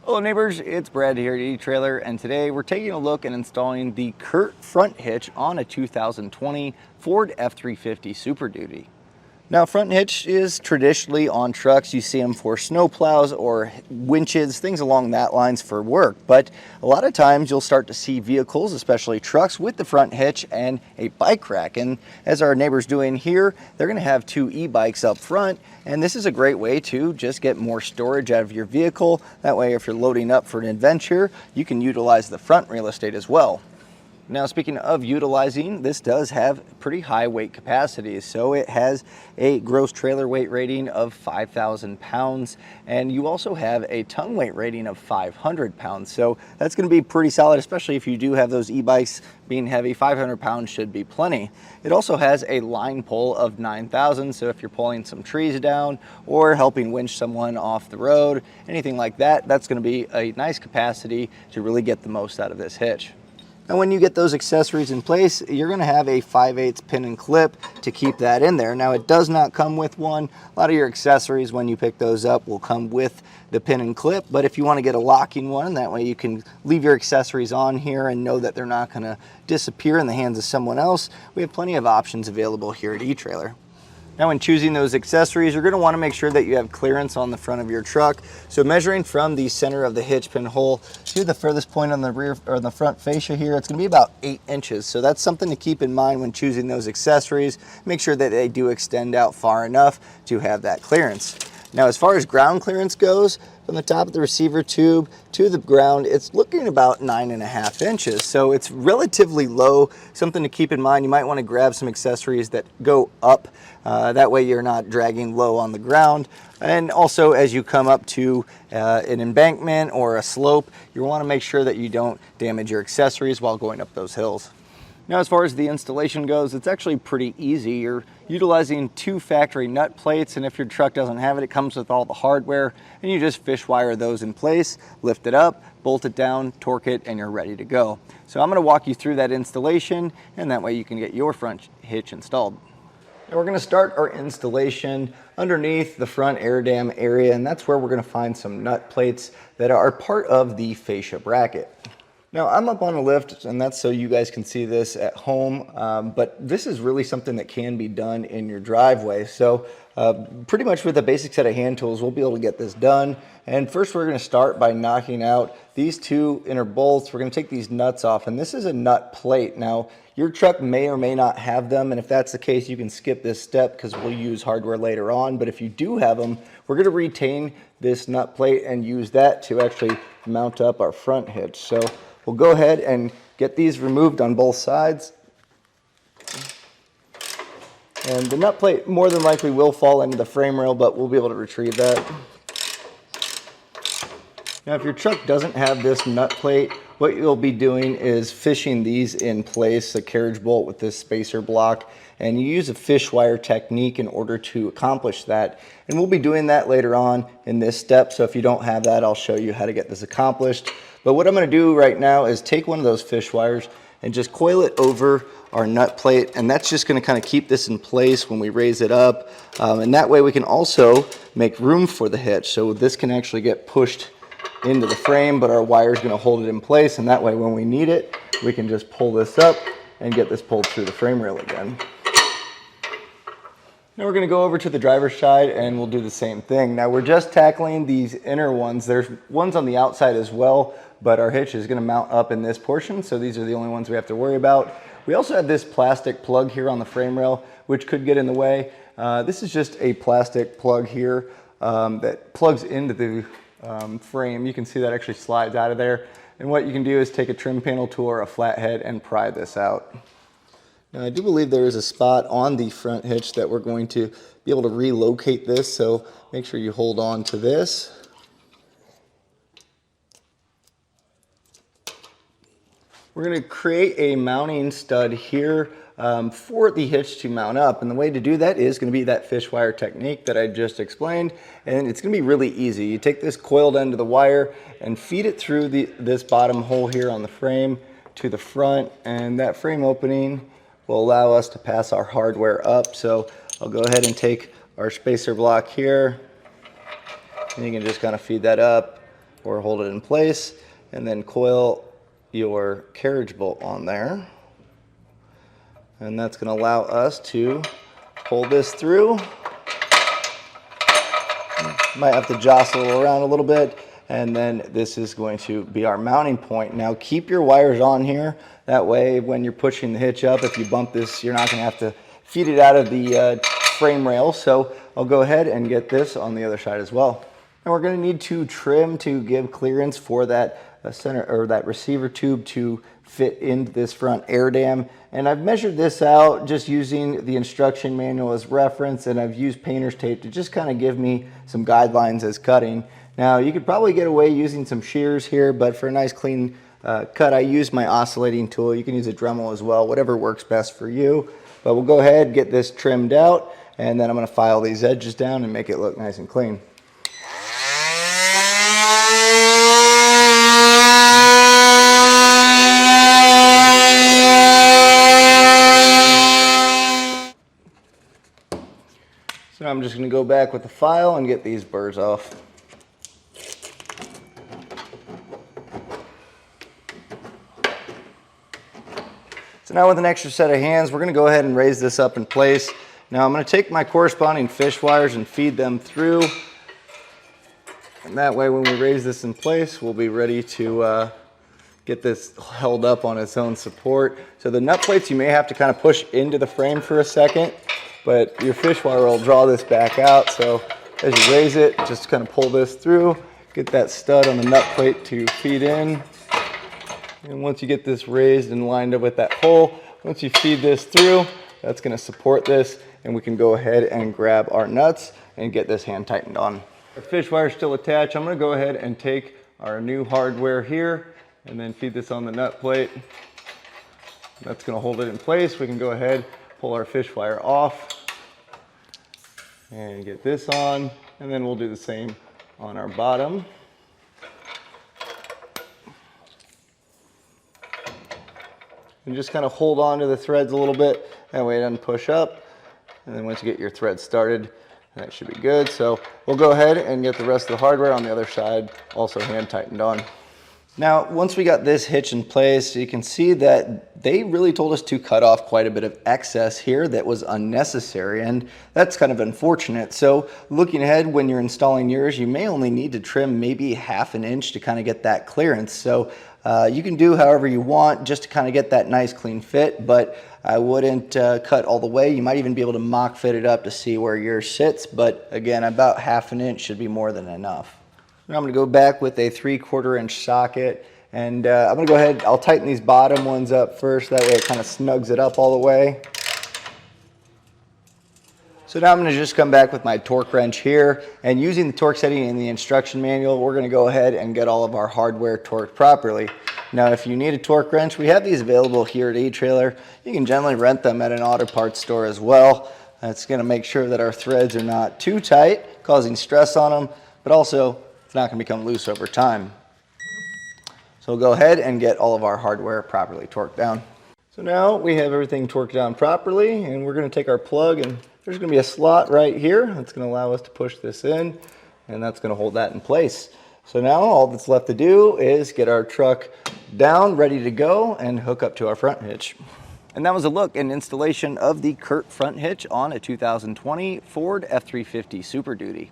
Hello neighbors, it's Brad here at E-Trailer, and today we're taking a look and installing the CURT Front Hitch on a 2020 Ford F350 Super Duty. Now, front hitch is traditionally on trucks. You see them for snowplows or winches, things along that lines for work. But a lot of times you'll start to see vehicles, especially trucks, with the front hitch and a bike rack. And as our neighbor's doing here, they're going to have two e-bikes up front. And this is a great way to just get more storage out of your vehicle. That way, if you're loading up for an adventure, you can utilize the front real estate as well. Now, speaking of utilizing, this does have pretty high weight capacity. So it has a gross trailer weight rating of 5,000 pounds, and you also have a tongue weight rating of 500 pounds. So that's going to be pretty solid, especially if you do have those e-bikes being heavy. 500 pounds should be plenty. It also has a line pull of 9,000. So if you're pulling some trees down or helping winch someone off the road, anything like that, that's going to be a nice capacity to really get the most out of this hitch. And when you get those accessories in place, you're going to have a 5/8 pin and clip to keep that in there. Now, it does not come with one. A lot of your accessories, when you pick those up, will come with the pin and clip. But if you want to get a locking one, that way you can leave your accessories on here and know that they're not going to disappear in the hands of someone else, we have plenty of options available here at E-Trailer. Now, when choosing those accessories, you're going to want to make sure that you have clearance on the front of your truck. So measuring from the center of the hitch pin hole to the furthest point on the rear or the front fascia here, it's going to be about 8 inches. So that's something to keep in mind when choosing those accessories. Make sure that they do extend out far enough to have that clearance. Now, as far as ground clearance goes, from the top of the receiver tube to the ground, it's looking about 9.5 inches. So it's relatively low, something to keep in mind. You might want to grab some accessories that go up. That way you're not dragging low on the ground. And also, as you come up to an embankment or a slope, you want to make sure that you don't damage your accessories while going up those hills. Now, as far as the installation goes, it's actually pretty easy. You're utilizing 2 factory nut plates, and if your truck doesn't have it, it comes with all the hardware, and you just fish wire those in place, lift it up, bolt it down, torque it, and you're ready to go. So I'm going to walk you through that installation, and that way you can get your front hitch installed. Now, we're going to start our installation underneath the front air dam area, and that's where we're going to find some nut plates that are part of the fascia bracket. Now, I'm up on a lift, and that's so you guys can see this at home, but this is really something that can be done in your driveway. So pretty much with a basic set of hand tools, we'll be able to get this done. And first, we're going to start by knocking out these 2 inner bolts. We're going to take these nuts off, and this is a nut plate. Now, your truck may or may not have them, and if that's the case, you can skip this step because we'll use hardware later on. But if you do have them, we're going to retain this nut plate and use that to actually mount up our front hitch. So we'll go ahead and get these removed on both sides. And the nut plate more than likely will fall into the frame rail, but we'll be able to retrieve that. Now, if your truck doesn't have this nut plate, what you'll be doing is fishing these in place, a carriage bolt with this spacer block, and you use a fish wire technique in order to accomplish that. And we'll be doing that later on in this step, so if you don't have that, I'll show you how to get this accomplished. But what I'm going to do right now is take one of those fish wires and just coil it over our nut plate, and that's just going to kind of keep this in place when we raise it up. And that way we can also make room for the hitch. So this can actually get pushed into the frame, but our wire is going to hold it in place, and that way when we need it, we can just pull this up and get this pulled through the frame rail again. Now we're going to go over to the driver's side and we'll do the same thing. Now, we're just tackling these inner ones. There's ones on the outside as well, but our hitch is going to mount up in this portion, so these are the only ones we have to worry about. We also have this plastic plug here on the frame rail, which could get in the way. This is just a plastic plug here that plugs into the frame. You can see that actually slides out of there. And what you can do is take a trim panel tool or a flathead and pry this out. Now, I do believe there is a spot on the front hitch that we're going to be able to relocate this, so make sure you hold on to this. We're going to create a mounting stud here for the hitch to mount up, and the way to do that is going to be that fish wire technique that I just explained, and it's going to be really easy. You take this coiled end of the wire and feed it through this bottom hole here on the frame to the front, and that frame opening will allow us to pass our hardware up. So I'll go ahead and take our spacer block here, and you can just kind of feed that up, or hold it in place, and then coil your carriage bolt on there. And that's going to allow us to pull this through. Might have to jostle it around a little bit, and then this is going to be our mounting point. Now keep your wires on here, that way when you're pushing the hitch up, if you bump this, you're not going to have to feed it out of the frame rail. So I'll go ahead and get this on the other side as well. And we're going to need to trim to give clearance for that center, or that receiver tube, to fit into this front air dam. And I've measured this out just using the instruction manual as reference, and I've used painter's tape to just kind of give me some guidelines as cutting. Now you could probably get away using some shears here, but for a nice clean cut, I use my oscillating tool. You can use a Dremel as well, whatever works best for you. But we'll go ahead and get this trimmed out, and then I'm going to file these edges down and make it look nice and clean. So now I'm just going to go back with the file and get these burrs off. So now with an extra set of hands, we're going to go ahead and raise this up in place. Now I'm going to take my corresponding fish wires and feed them through. And that way when we raise this in place, we'll be ready to get this held up on its own support. So the nut plates, you may have to kind of push into the frame for a second, but your fish wire will draw this back out. So as you raise it, just kind of pull this through, get that stud on the nut plate to feed in. And once you get this raised and lined up with that hole, once you feed this through, that's going to support this, and we can go ahead and grab our nuts and get this hand tightened on. Our fish wire is still attached. I'm going to go ahead and take our new hardware here and then feed this on the nut plate. That's going to hold it in place. We can go ahead, pull our fish wire off and get this on, and then we'll do the same on our bottom. And just kind of hold on to the threads a little bit, that way it doesn't push up. And then once you get your thread started, that should be good. So we'll go ahead and get the rest of the hardware on the other side also hand tightened on. Now, once we got this hitch in place, you can see that they really told us to cut off quite a bit of excess here that was unnecessary, and that's kind of unfortunate. So looking ahead, when you're installing yours, you may only need to trim maybe 1/2 inch to kind of get that clearance. So you can do however you want just to kind of get that nice clean fit, but I wouldn't cut all the way. You might even be able to mock fit it up to see where yours sits, but again, about 1/2 inch should be more than enough. Now I'm going to go back with a 3/4 inch socket, and I'm going to go ahead, I'll tighten these bottom ones up first, that way it kind of snugs it up all the way. So now I'm going to just come back with my torque wrench here, and using the torque setting in the instruction manual, we're going to go ahead and get all of our hardware torqued properly. Now if you need a torque wrench, we have these available here at eTrailer. You can generally rent them at an auto parts store as well. That's going to make sure that our threads are not too tight, causing stress on them, but also it's not going to become loose over time. So we'll go ahead and get all of our hardware properly torqued down. So now we have everything torqued down properly, and we're going to take our plug, and there's going to be a slot right here that's going to allow us to push this in, and that's going to hold that in place. So now all that's left to do is get our truck down, ready to go, and hook up to our front hitch. And that was a look and installation of the CURT front hitch on a 2020 Ford F350 Super Duty.